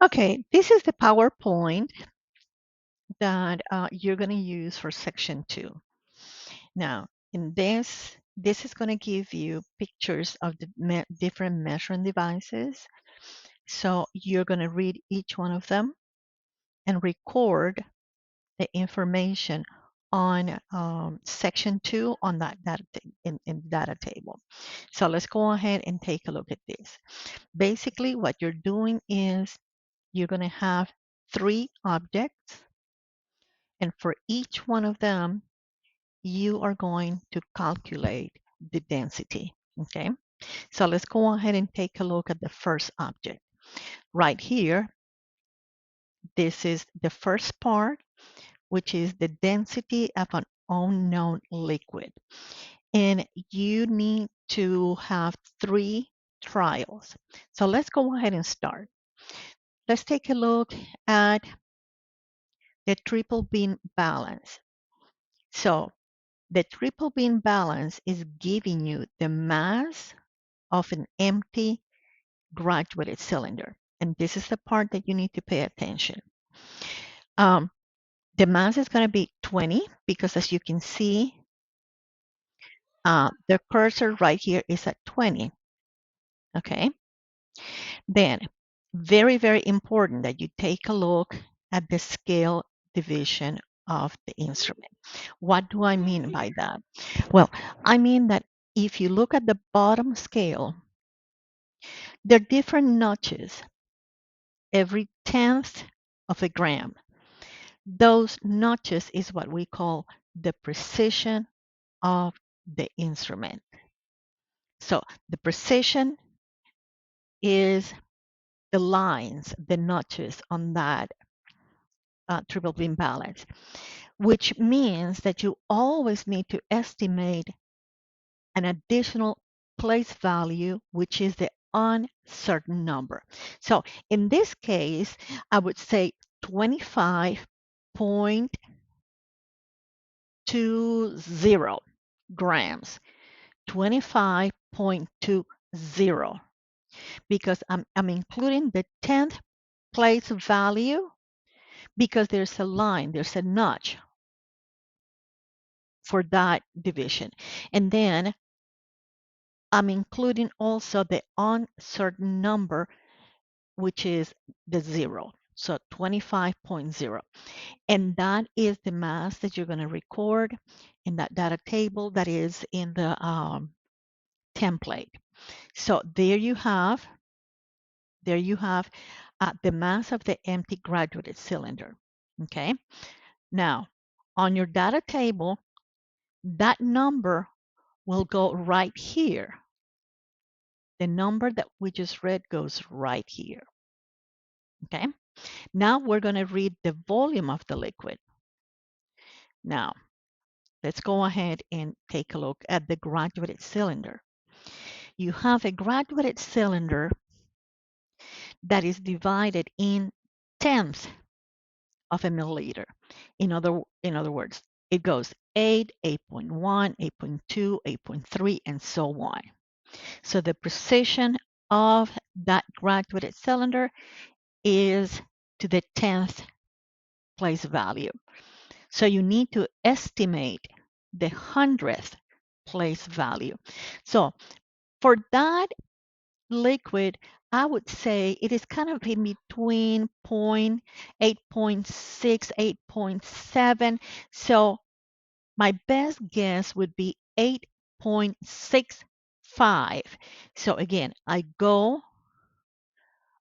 Okay, this is the PowerPoint that you're going to use for section 2. Now, in this is going to give you pictures of the different measuring devices. So you're going to read each one of them and record the information on section 2 on that in data table. So let's go ahead and take a look at this. Basically, what you're doing is you're going to have 3 objects, and for each one of them, you are going to calculate the density. Okay, so let's go ahead and take a look at the first object. Right here, this is the first part, which is the density of an unknown liquid. And you need to have 3 trials. So let's go ahead and start. Let's take a look at the triple beam balance. So the triple beam balance is giving you the mass of an empty graduated cylinder. And this is the part that you need to pay attention. The mass is going to be 20 because, as you can see, the cursor right here is at 20. Okay. Then, very, very important that you take a look at the scale division of the instrument. What do I mean by that? Well, I mean that if you look at the bottom scale, there are different notches every 10th of a gram. Those notches is what we call the precision of the instrument. So the precision is the lines, the notches on that triple beam balance, which means that you always need to estimate an additional place value, which is the uncertain number. So in this case, I would say 25.20 grams, 25.20, because I'm including the 10th place value because there's a line, there's a notch for that division. And then I'm including also the uncertain number, which is the 0. So 25.0. And that is the mass that you're going to record in that data table that is in the template. So there you have the mass of the empty graduated cylinder. Okay. Now, on your data table, that number will go right here. The number that we just read goes right here. Okay. Now we're going to read the volume of the liquid. Now, let's go ahead and take a look at the graduated cylinder. You have a graduated cylinder that is divided in tenths of a milliliter. In other words, it goes 8, 8.1, 8.2, 8.3, and so on. So the precision of that graduated cylinder is to the 10th place value. So you need to estimate the 100th place value. So for that liquid, I would say it is kind of in between 8.6, 8.7. So my best guess would be 8.65. So again, I go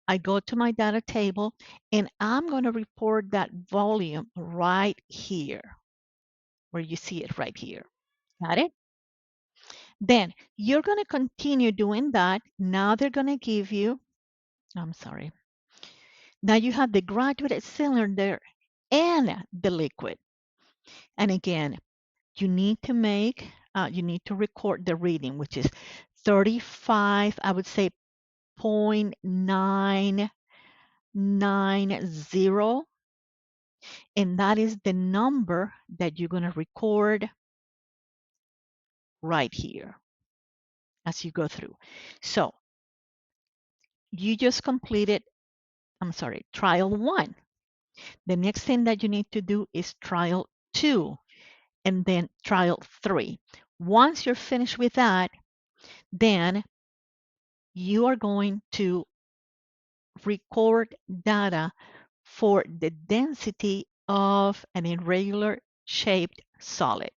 to my data table and I'm going to report that volume right here, where you see it right here. Got it? Then you're going to continue doing that. Now they're going to give you, I'm sorry. Now you have the graduated cylinder and the liquid. And again, you need to record the reading, which is 35, I would say 0.990. And that is the number that you're going to record right here as you go through. So you just completed I'm sorry, trial 1. The next thing that you need to do is trial 2 and then trial 3. Once you're finished with that, then you are going to record data for the density of an irregular shaped solid.